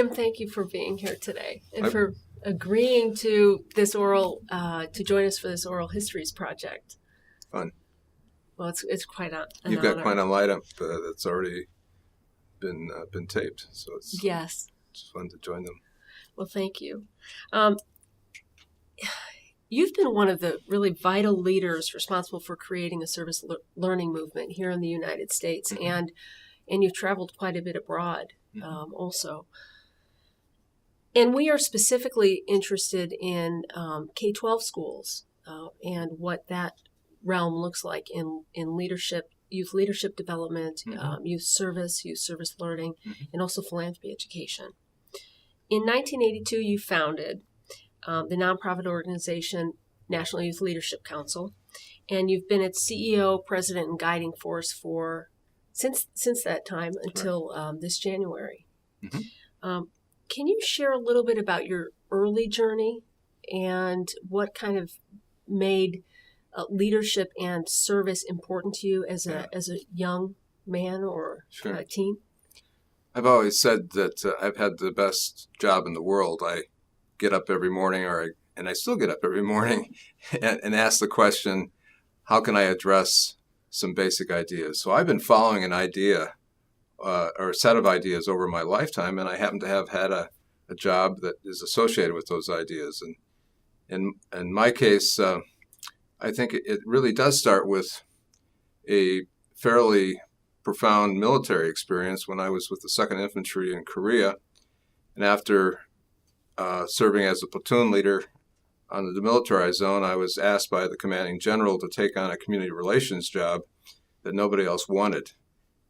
Tim, thank you for being here today and for agreeing to this to join us for this oral histories project. Fun. Well, it's quite an You've honor. got quite a lineup that's already been taped, so it's fun to join them. Well, thank you. You've been one of the really vital leaders responsible for creating a service learning movement here in the United States, Mm-hmm. and you've traveled quite a bit abroad also. And we are specifically interested in K-12 schools and what that realm looks like in leadership, youth leadership development, youth service learning, and also philanthropy education. In 1982, you founded the nonprofit organization National Youth Leadership Council, and you've been its CEO, president, and guiding force since that time until this January. Mm-hmm. Can you share a little bit about your early journey and what kind of made leadership and service important to you as a young man or teen? I've always said that I've had the best job in the world. I get up every morning, and I still get up every morning, and ask the question, how can I address some basic ideas? So I've been following an idea or a set of ideas over my lifetime, and I happen to have had a job that is associated with those ideas. And in my case, I think it really does start with a fairly profound military experience when I was with the 2nd Infantry in Korea. And after serving as a platoon leader on the demilitarized zone, I was asked by the commanding general to take on a community relations job that nobody else wanted,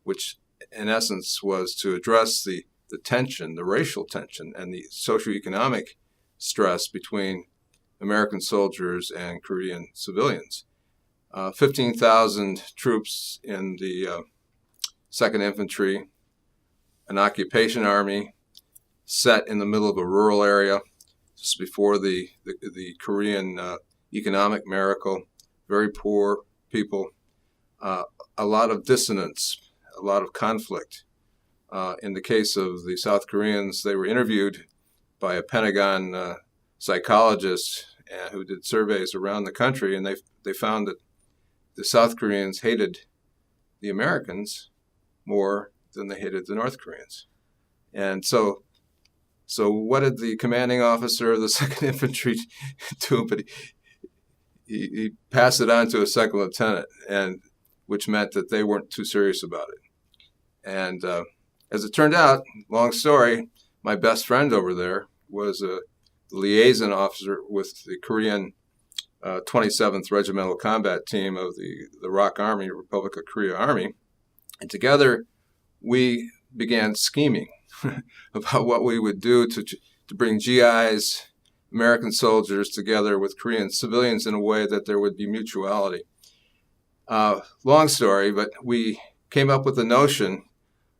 which in essence was to address the tension, the racial tension, and the socioeconomic stress between American soldiers and Korean civilians. 15,000 troops in the 2nd Infantry, an occupation army set in the middle of a rural area just before the Korean economic miracle, very poor people, a lot of dissonance, a lot of conflict. In the case of the South Koreans, they were interviewed by a Pentagon psychologist who did surveys around the country, and they found that the South Koreans hated the Americans more than they hated the North Koreans. And so what did the commanding officer of the 2nd Infantry do? But he passed it on to a second lieutenant, and which meant that they weren't too serious about it. And as it turned out, long story, my best friend over there was a liaison officer with the Korean 27th Regimental Combat Team of the ROK Army, Republic of Korea Army. And together we began scheming about what we would do to bring GIs, American soldiers, together with Korean civilians in a way that there would be mutuality. Long story, but we came up with the notion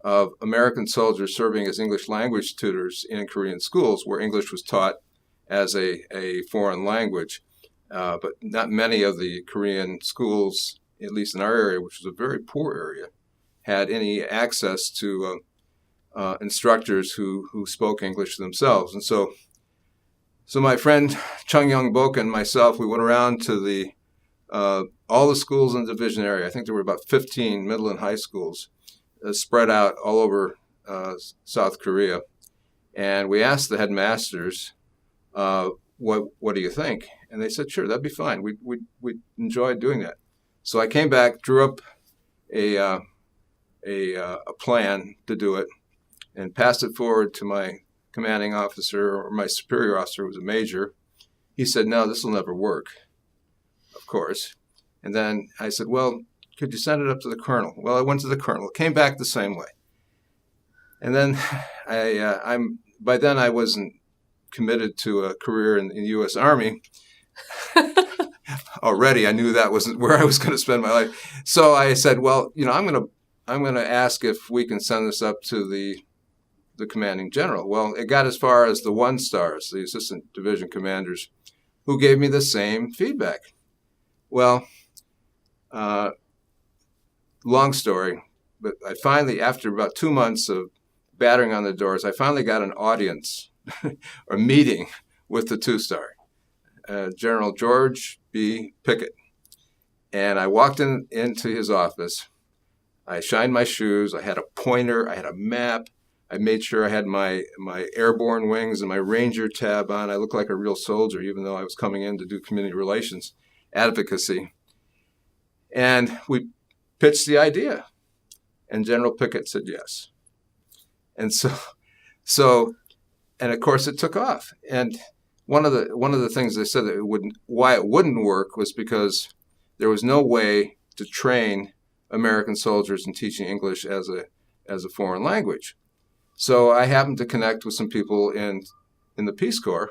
of American soldiers serving as English language tutors in Korean schools where English was taught as a foreign language. But not many of the Korean schools, at least in our area, which was a very poor area, had any access to instructors who spoke English themselves. And so my friend Chung Young Bok and myself, we went around to all the schools in the division area. I think there were about 15 middle and high schools spread out all over South Korea. And we asked the headmasters, what do you think? And they said, sure, that'd be fine. We'd enjoy doing that. So I came back, drew up a plan to do it, and passed it forward to my commanding officer, or my superior officer, who was a major. He said, no, this will never work, of course. And then I said, well, could you send it up to the colonel? Well, I went to the colonel. It came back the same way. And then by then I wasn't committed to a career in the U.S. Army. Already, I knew that wasn't where I was going to spend my life. So I said, well, I'm going to ask if we can send this up to the commanding general. Well, it got as far as the 1-stars, the assistant division commanders, who gave me the same feedback. Well, long story, but I finally, after about 2 months of battering on the doors, I finally got an audience or meeting with the two-star, General George B. Pickett. And I walked into his office. I shined my shoes. I had a pointer. I had a map. I made sure I had my airborne wings and my Ranger tab on. I looked like a real soldier, even though I was coming in to do community relations advocacy. And we pitched the idea. And General Pickett said yes. And so, and of course it took off. And one of the things they said that why it wouldn't work was because there was no way to train American soldiers in teaching English as a foreign language. So I happened to connect with some people in the Peace Corps.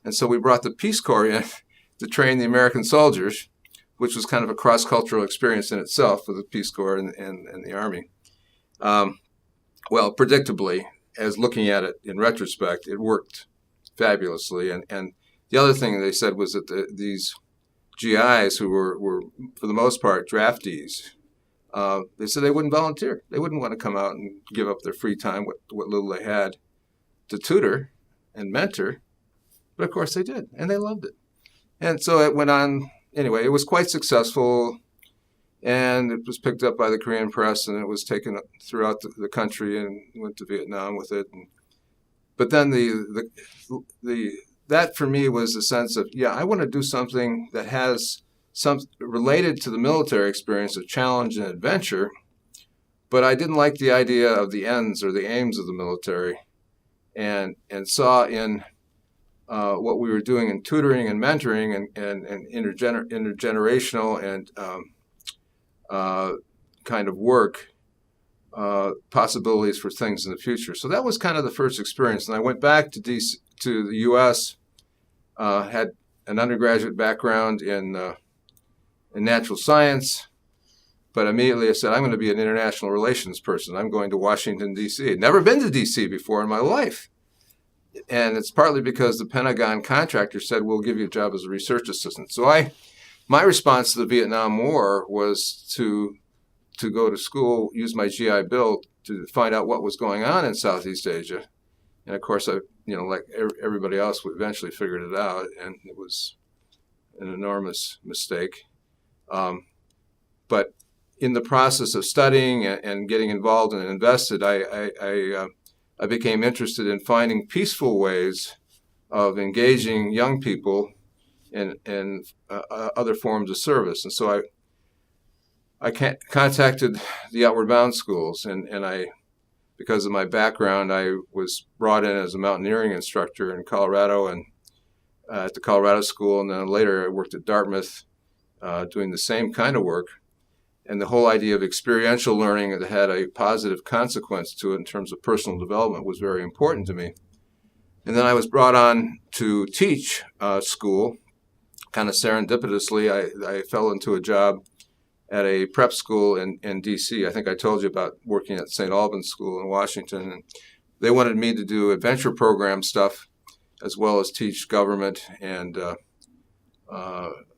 And so we brought the Peace Corps in to train the American soldiers, which was kind of a cross-cultural experience in itself for the Peace Corps and the Army. Well, predictably, as looking at it in retrospect, it worked fabulously. And the other thing they said was that these GIs who were, for the most part, draftees, they said they wouldn't volunteer. They wouldn't want to come out and give up their free time, what little they had, to tutor and mentor. But of course they did, and they loved it. And so it went on. Anyway, it was quite successful, and it was picked up by the Korean press, and it was taken throughout the country, and went to Vietnam with it. But then that for me was the sense of, yeah, I want to do something that has some related to the military experience of challenge and adventure, but I didn't like the idea of the ends or the aims of the military, and saw in what we were doing in tutoring and mentoring and intergenerational and kind of work, possibilities for things in the future. So that was kind of the first experience. And I went back to the U.S., had an undergraduate background in natural science, but immediately I said, I'm going to be an international relations person. I'm going to Washington, D.C. I'd never been to D.C. before in my life. And it's partly because the Pentagon contractor said, we'll give you a job as a research assistant. So my response to the Vietnam War was to go to school, use my GI Bill to find out what was going on in Southeast Asia. And of course, like everybody else, we eventually figured it out, and it was an enormous mistake. But in the process of studying and getting involved and invested, I became interested in finding peaceful ways of engaging young people in other forms of service. And so I contacted the Outward Bound schools, and I, because of my background, I was brought in as a mountaineering instructor in Colorado and at the Colorado School, and then later I worked at Dartmouth doing the same kind of work. And the whole idea of experiential learning that had a positive consequence to it in terms of personal development was very important to me. And then I was brought on to teach school. Kind of serendipitously, I fell into a job at a prep school in D.C. I think I told you about working at St. Albans School in Washington. And they wanted me to do adventure program stuff as well as teach government and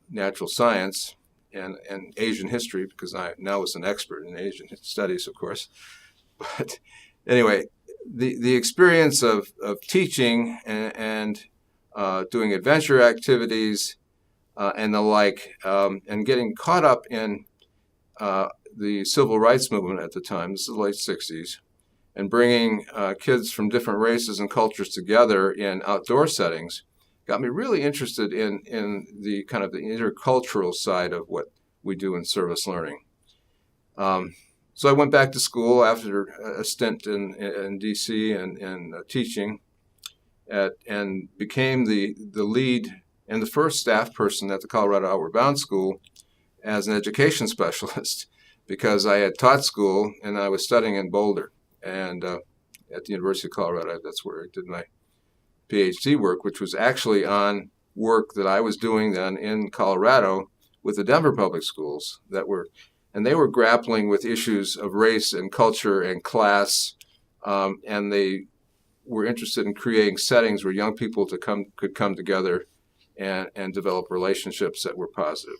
natural science and Asian history, because I now was an expert in Asian studies, of course. But anyway, the experience of teaching and doing adventure activities and the like, and getting caught up in the civil rights movement at the time, this is the late 60s, and bringing kids from different races and cultures together in outdoor settings got me really interested in the kind of the intercultural side of what we do in service learning. So I went back to school after a stint in D.C. and teaching, and became the lead and the first staff person at the Colorado Outward Bound School as an education specialist, because I had taught school and I was studying in Boulder and at the University of Colorado. That's where I did my PhD work, which was actually on work that I was doing then in Colorado with the Denver Public Schools they were grappling with issues of race and culture and class, and they were interested in creating settings where young people could come together and develop relationships that were positive.